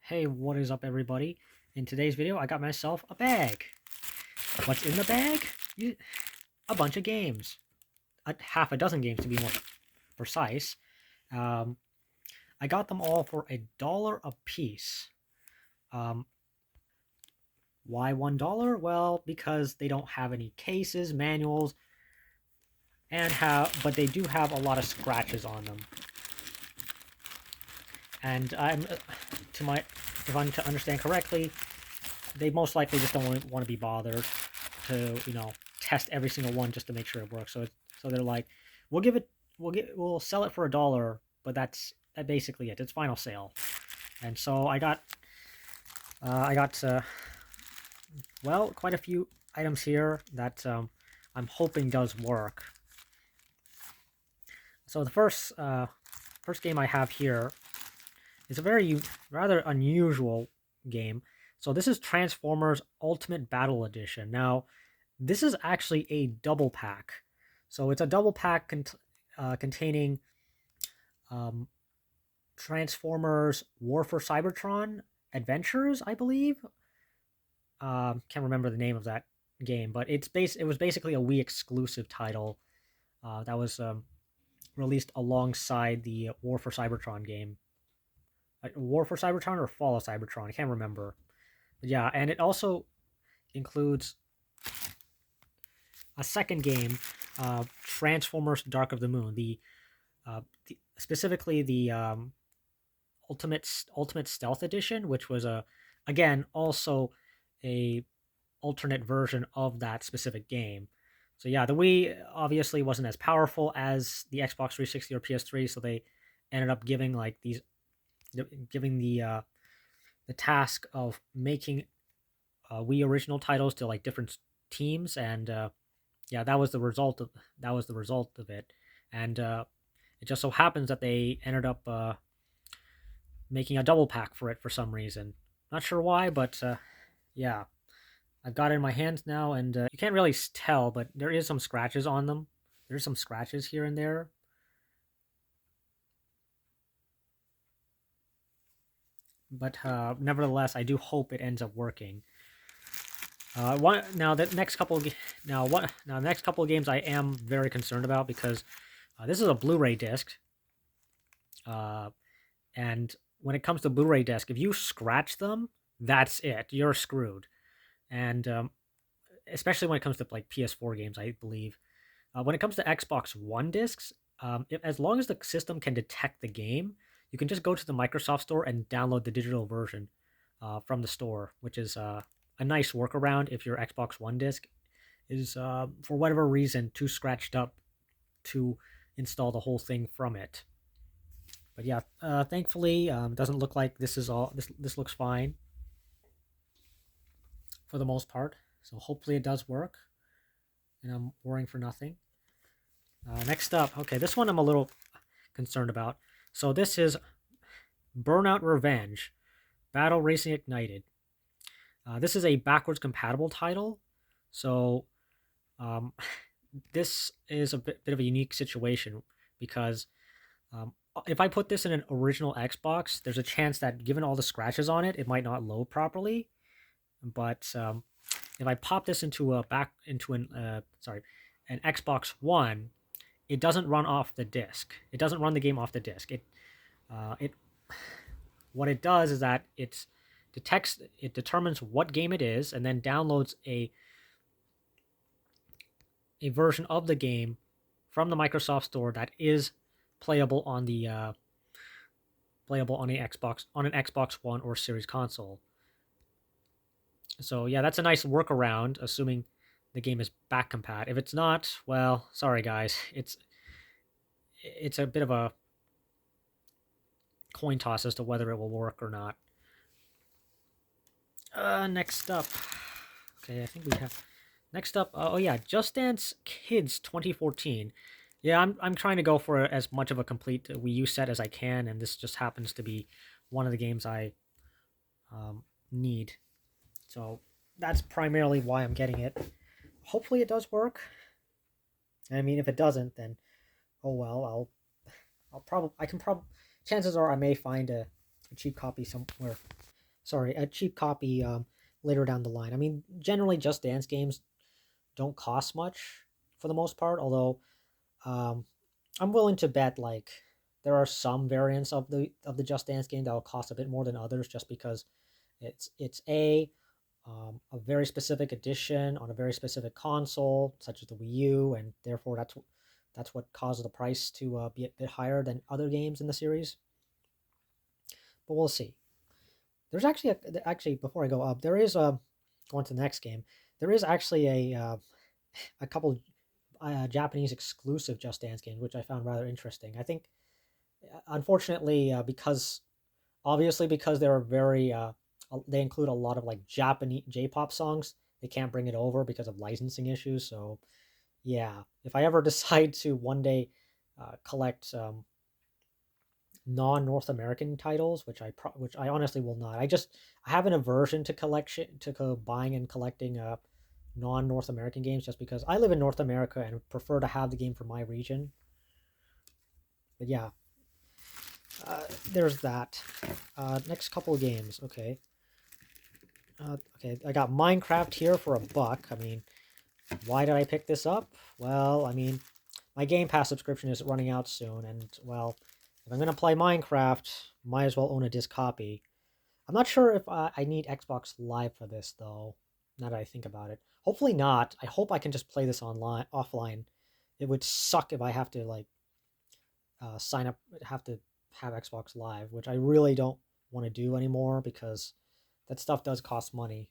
Hey, what is up everybody? In today's video, I got myself a bag. What's in the bag? A bunch of games. Half a dozen games to be more precise. Um, I got them all for $1 a piece. Why $1? Well, because they don't have any cases, manuals, but they do have a lot of scratches on them. And if I'm to understand correctly, they most likely just don't want to be bothered to test every single one just to make sure it works. So they're like, we'll sell it for $1, but that's basically it. It's final sale. And so I got well, quite a few items here that I'm hoping does work. So the first game I have here is a rather unusual game. So this is Transformers Ultimate Battle Edition. Now, this is actually a double pack. So it's a double pack containing Transformers War for Cybertron Adventures, I believe. Can't remember the name of that game, but it was basically a Wii exclusive title that was released alongside the War for Cybertron game. War for Cybertron or Fall of Cybertron, I can't remember. But yeah, and it also includes a second game, Transformers Dark of the Moon, specifically the Ultimate Stealth Edition, which was again also a alternate version of that specific game. So yeah, the Wii obviously wasn't as powerful as the Xbox 360 or PS3, so they ended up giving the task of making Wii original titles to like different teams, and yeah, that was the result of it. And it just so happens that they ended up making a double pack for it for some reason. Not sure why, but yeah, I've got it in my hands now, and you can't really tell, but there is some scratches on them. There's some scratches here and there. But nevertheless, I do hope it ends up working. The next couple of games I am very concerned about because this is a Blu-ray disc, and when it comes to Blu-ray disc, if you scratch them, that's it. You're screwed. And especially when it comes to like PS4 games, I believe. When it comes to Xbox One discs, as long as the system can detect the game, you can just go to the Microsoft Store and download the digital version from the store, which is a nice workaround if your Xbox One disc is, for whatever reason, too scratched up to install the whole thing from it. But yeah, thankfully, doesn't look like this is all. This looks fine for the most part. So hopefully it does work, and I'm worrying for nothing. Next up, okay, this one I'm a little concerned about. So this is Burnout Revenge, Battle Racing Ignited. This is a backwards compatible title, so um, this is a bit of a unique situation because if I put this in an original Xbox, there's a chance that given all the scratches on it, it might not load properly. But if I pop this into an Xbox One, it doesn't run off the disc. It doesn't run the game off the disc. What it does is that it determines what game it is, and then downloads a version of the game from the Microsoft Store that is playable on the an Xbox One or Series console. So yeah, that's a nice workaround, assuming the game is back compat. If it's not, well, sorry guys, it's a bit of a coin toss as to whether it will work or not. Next up, okay, I think we have. Next up, oh yeah, Just Dance Kids 2014. Yeah, I'm trying to go for as much of a complete Wii U set as I can, and this just happens to be one of the games I need. So that's primarily why I'm getting it. Hopefully it does work. I mean, if it doesn't, then oh well. Chances are I may find a cheap copy somewhere sorry, a cheap copy later down the line. I mean, generally, Just Dance games don't cost much for the most part. Although um, I'm willing to bet like there are some variants of the Just Dance game that will cost a bit more than others, just because it's a very specific edition on a very specific console, such as the Wii U, and therefore that's what causes the price to be a bit higher than other games in the series. But we'll see. There's actually before I go up, there is a going to the next game. There is actually a couple Japanese exclusive Just Dance games, which I found rather interesting. I think, unfortunately, because obviously because they're very they include a lot of like Japanese J-pop songs. They can't bring it over because of licensing issues. So yeah, if I ever decide to one day collect non-North American titles, which I honestly will not. I have an aversion to collection to buying and collecting non-North American games, just because I live in North America and prefer to have the game from my region. But yeah, there's that. Next couple of games. Okay, I got Minecraft here for $1. I mean, why did I pick this up? Well, I mean, my Game Pass subscription is running out soon, and well, if I'm gonna play Minecraft, might as well own a disc copy. I'm not sure if I need Xbox Live for this though. Now that I think about it, hopefully not. I hope I can just play this offline. It would suck if I have to like sign up, have to have Xbox Live, which I really don't want to do anymore because that stuff does cost money.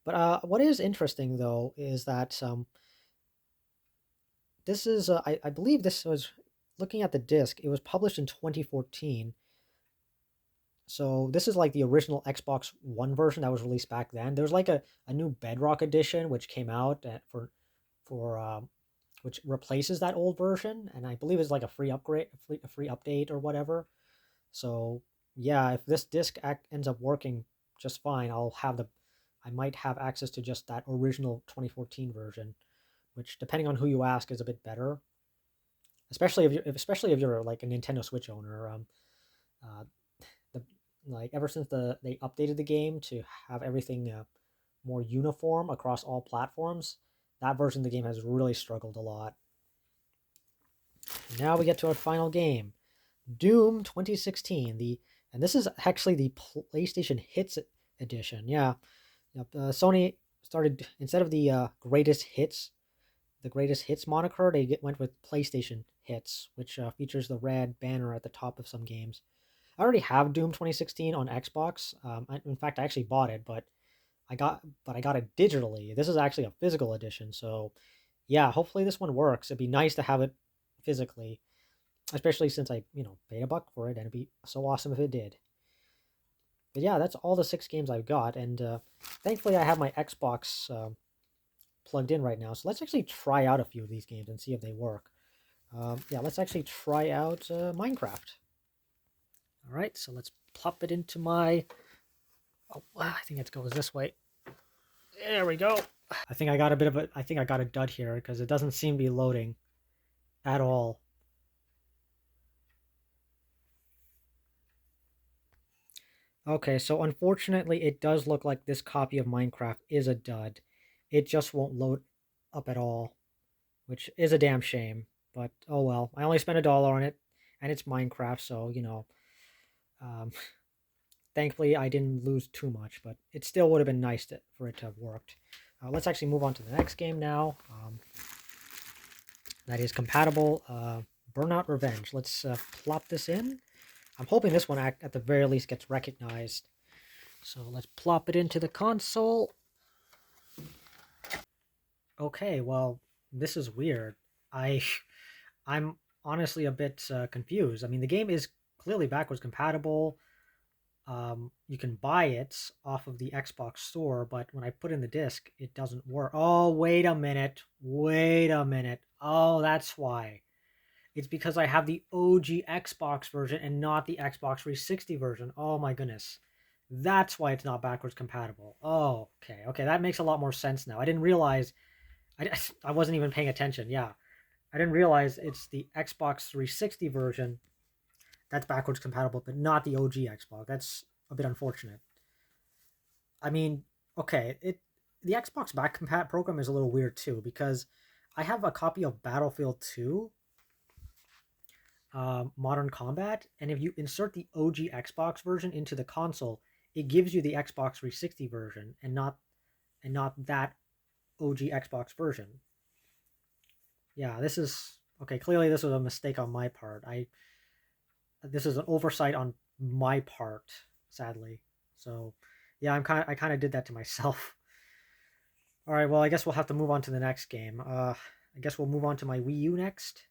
But what is interesting though is that this is I believe this was looking at the disc. It was published in 2014. So this is like the original Xbox One version that was released back then. There's like a new Bedrock edition which came out for which replaces that old version, and I believe it's like a free upgrade, a free update or whatever. So yeah, if this disc ends up working just fine, I might have access to just that original 2014 version, which depending on who you ask is a bit better, especially if you're like a Nintendo Switch owner. Uh, the like ever since they updated the game to have everything more uniform across all platforms, that version of the game has really struggled a lot. Now we get to our final game, Doom 2016. And this is actually the PlayStation Hits edition. Yeah, yep. Sony started, instead of the greatest hits moniker, went with PlayStation Hits, which features the red banner at the top of some games. I already have Doom 2016 on Xbox. In fact, I actually bought it, but I got it digitally. This is actually a physical edition, so yeah, hopefully this one works. It'd be nice to have it physically, especially since I paid $1 for it, and it'd be so awesome if it did. But yeah, that's all the 6 games I've got, and thankfully I have my Xbox plugged in right now. So let's actually try out a few of these games and see if they work. Yeah, let's actually try out Minecraft. All right, so let's plop it into my. Oh, I think it goes this way. There we go. I think I got a dud here because it doesn't seem to be loading at all. Okay, so unfortunately, it does look like this copy of Minecraft is a dud. It just won't load up at all, which is a damn shame. But oh well, I only spent $1 on it, and it's Minecraft, so um, thankfully I didn't lose too much. But it still would have been nice for it to have worked. Let's actually move on to the next game now. That is compatible. Burnout Revenge. Let's plop this in. I'm hoping this one at the very least gets recognized. So let's plop it into the console. Okay, well, this is weird. I I'm honestly a bit confused. I mean, the game is clearly backwards compatible. You can buy it off of the Xbox store, but when I put in the disc, it doesn't work. Oh, wait a minute. Wait a minute. Oh, that's why. It's because I have the OG Xbox version and not the Xbox 360 version. Oh my goodness. That's why it's not backwards compatible. Oh, okay. Okay, that makes a lot more sense now. I didn't realize I wasn't even paying attention. Yeah. I didn't realize it's the Xbox 360 version that's backwards compatible, but not the OG Xbox. That's a bit unfortunate. I mean, okay, the Xbox back compat program is a little weird too because I have a copy of Battlefield 2 Modern Combat, and if you insert the OG Xbox version into the console, it gives you the Xbox 360 version and not that OG Xbox version. Yeah, this is okay. Clearly, this was a mistake on my part. This is an oversight on my part, sadly. So, yeah, I kind of did that to myself. All right, well, I guess we'll have to move on to the next game. I guess we'll move on to my Wii U next.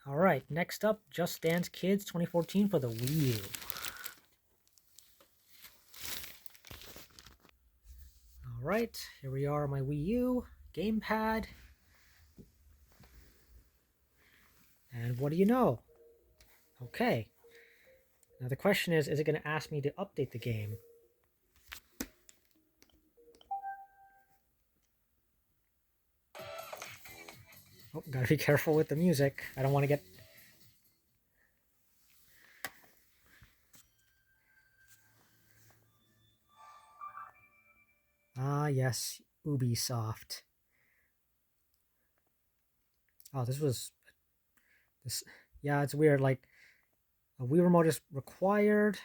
All right, next up, Just Dance Kids 2014 for the Wii U. All right, here we are on my Wii U gamepad. And what do you know? Okay. Now the question is it going to ask me to update the game? Oh, gotta be careful with the music. I don't want to get... Ah, yes, Ubisoft. Oh, this was... this. Yeah, it's weird. Like, a Wii remote is required.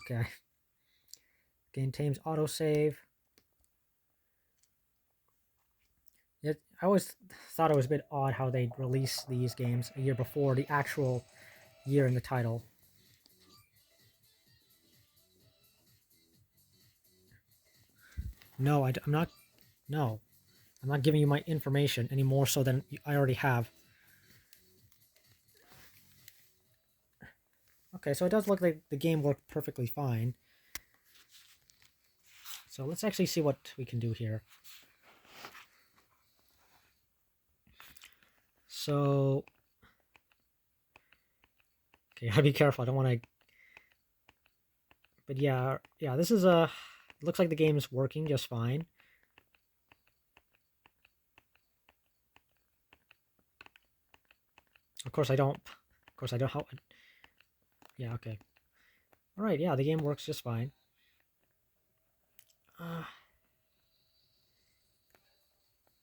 Okay. Game Tame's autosave. I always thought it was a bit odd how they'd release these games a year before the actual year in the title. No, I'm not. No, I'm not giving you my information any more so than I already have. Okay, so it does look like the game worked perfectly fine. So let's actually see what we can do here. So, okay, gotta be careful. I don't want to. But yeah, this is a. It looks like the game's working just fine. Of course, I don't. Of course, I don't. How? Yeah. Okay. All right. Yeah, the game works just fine.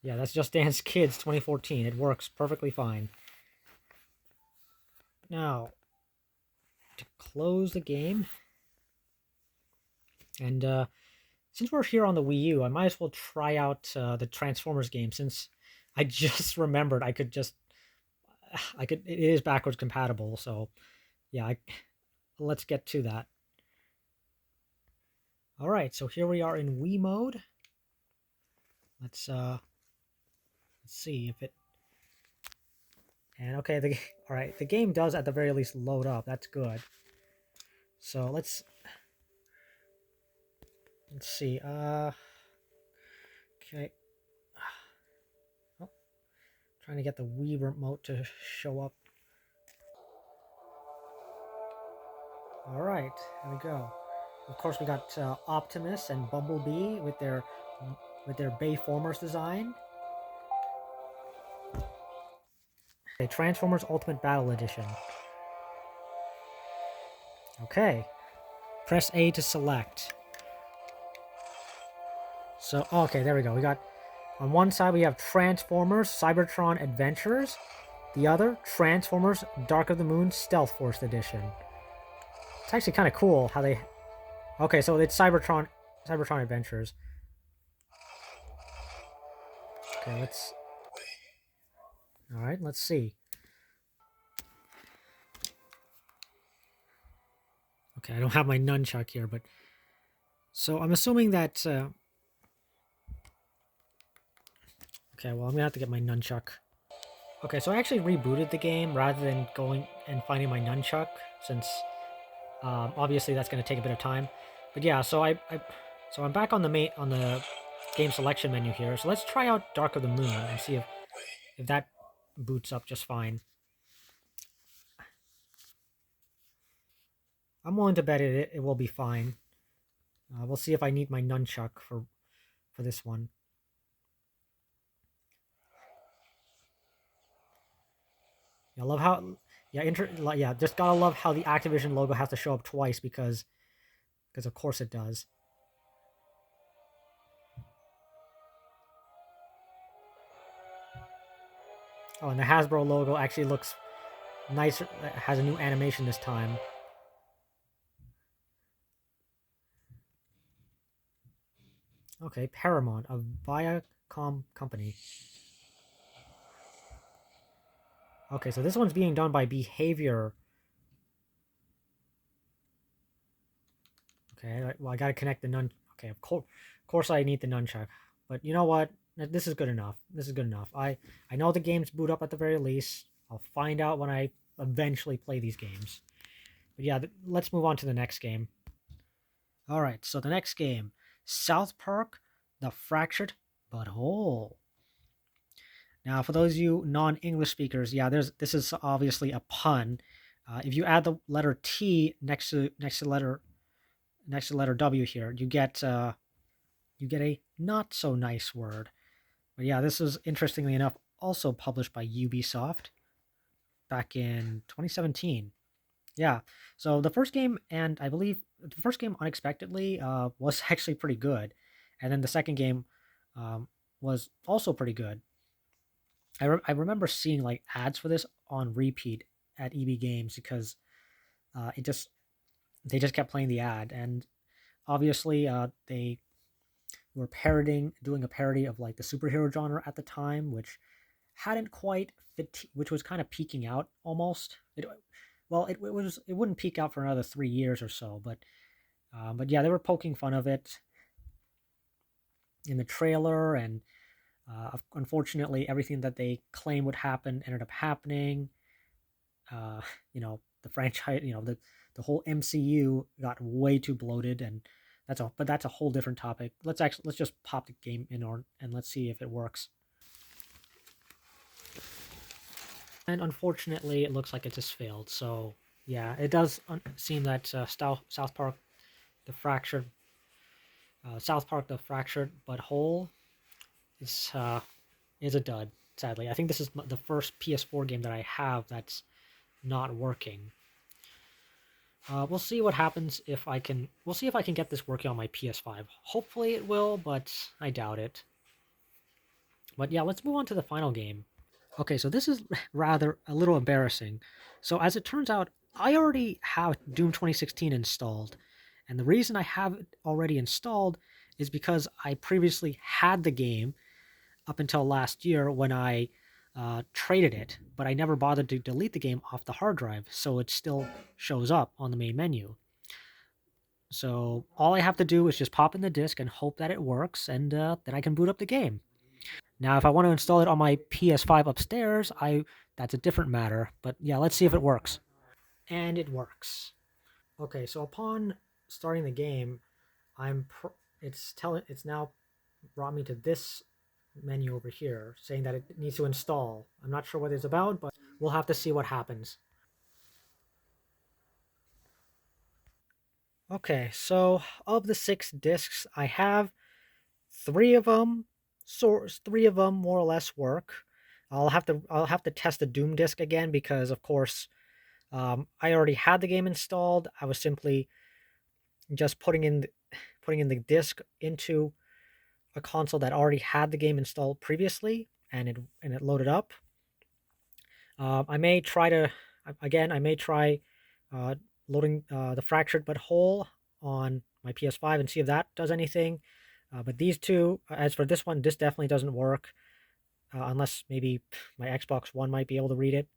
Yeah, that's Just Dance Kids 2014. It works perfectly fine. Now, to close the game, and since we're here on the Wii U, I might as well try out the Transformers game since I just remembered I could just it is backwards compatible. So yeah, let's get to that. All right, so here we are in Wii mode. Let's see if it. And okay, all right, the game does at the very least load up. That's good. So let's see. Okay. Oh, trying to get the Wii remote to show up. All right, here we go. Of course, we got Optimus and Bumblebee with their Bayformers design. Okay, Transformers Ultimate Battle Edition. Okay. Press A to select. So, okay, there we go. We got, on one side we have Transformers Cybertron Adventures. The other, Transformers Dark of the Moon Stealth Force Edition. It's actually kind of cool how they... Okay, so it's Cybertron Adventures. Okay, let's... Alright, let's see. Okay, I don't have my nunchuck here, but... So I'm assuming that... Okay, well, I'm gonna have to get my nunchuck. Okay, so I actually rebooted the game rather than going and finding my nunchuck, since obviously that's gonna take a bit of time. But yeah, so I'm back on the game selection menu here. So let's try out Dark of the Moon and see if that boots up just fine. I'm willing to bet it will be fine. We'll see if I need my nunchuck for this one. I love how Yeah, yeah, just gotta love how the Activision logo has to show up twice because of course it does. Oh, and the Hasbro logo actually looks nicer. It has a new animation this time. Okay, Paramount, a Viacom company. Okay, so this one's being done by Behavior. Okay, well I gotta connect the nun. Okay, of course I need the nunchuck. But you know what? This is good enough. This is good enough. I know the games boot up at the very least. I'll find out when I eventually play these games. But yeah, let's move on to the next game. All right, so the next game, South Park: The Fractured But Whole. Now, for those of you non-English speakers, yeah, this is obviously a pun. If you add the letter T next to letter W here, you get a not so nice word. But yeah, this is interestingly enough also published by Ubisoft back in 2017. Yeah, so the first game, and I believe the first game unexpectedly was actually pretty good, and then the second game um, was also pretty good. I remember seeing like ads for this on repeat at EB Games because it just they just kept playing the ad, and obviously they were doing a parody of like the superhero genre at the time, which hadn't quite fit, which was kind of peaking out almost. It wouldn't peak out for another 3 years or so, but yeah, they were poking fun of it in the trailer, and unfortunately, everything that they claimed would happen ended up happening. Uh, the franchise, the whole MCU got way too bloated, and that's a whole different topic. Let's just pop the game in and let's see if it works. And unfortunately, it looks like it just failed. So yeah, it does seem that South Park, the fractured South Park, the fractured but whole is is a dud. Sadly, I think this is the first PS4 game that I have that's not working. We'll see what happens if I can. We'll see if I can get this working on my PS5. Hopefully it will, but I doubt it. But yeah, let's move on to the final game. Okay, so this is rather a little embarrassing. So as it turns out, I already have Doom 2016 installed. And the reason I have it already installed is because I previously had the game up until last year when I traded it, but I never bothered to delete the game off the hard drive, so it still shows up on the main menu. So all I have to do is just pop in the disc and hope that it works, and then I can boot up the game. Now, if I want to install it on my PS5 upstairs, I that's a different matter. But yeah, let's see if it works. And it works. Okay, so upon starting the game, it's now brought me to this menu over here saying that it needs to install. I'm not sure what it's about, but we'll have to see what happens. Okay, so of the 6 discs I have, three of them more or less work. I'll have to test the Doom disc again because of course I already had the game installed. I was simply just putting in the disc into a console that already had the game installed previously, and it loaded up. I may try to again. I may try uh, loading the Fractured But Whole on my PS5 and see if that does anything. But these two, as for this one, this definitely doesn't work unless maybe my Xbox One might be able to read it,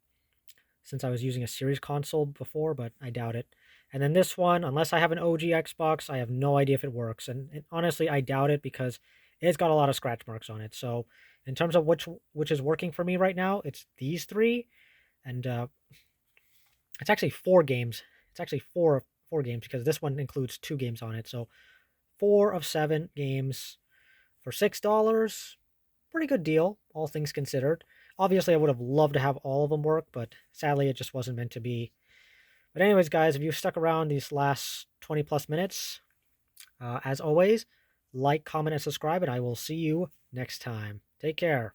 since I was using a series console before, but I doubt it. And then this one, unless I have an OG Xbox, I have no idea if it works. And honestly, I doubt it because it's got a lot of scratch marks on it. So in terms of which is working for me right now, it's these three, and it's actually 4 games. It's actually four games because this one includes 2 games on it. So 4 of 7 games for $6. Pretty good deal, all things considered. Obviously, I would have loved to have all of them work, but sadly, it just wasn't meant to be. But anyways, guys, if you stuck around these last 20 plus minutes, as always, like, comment, and subscribe, and I will see you next time. Take care.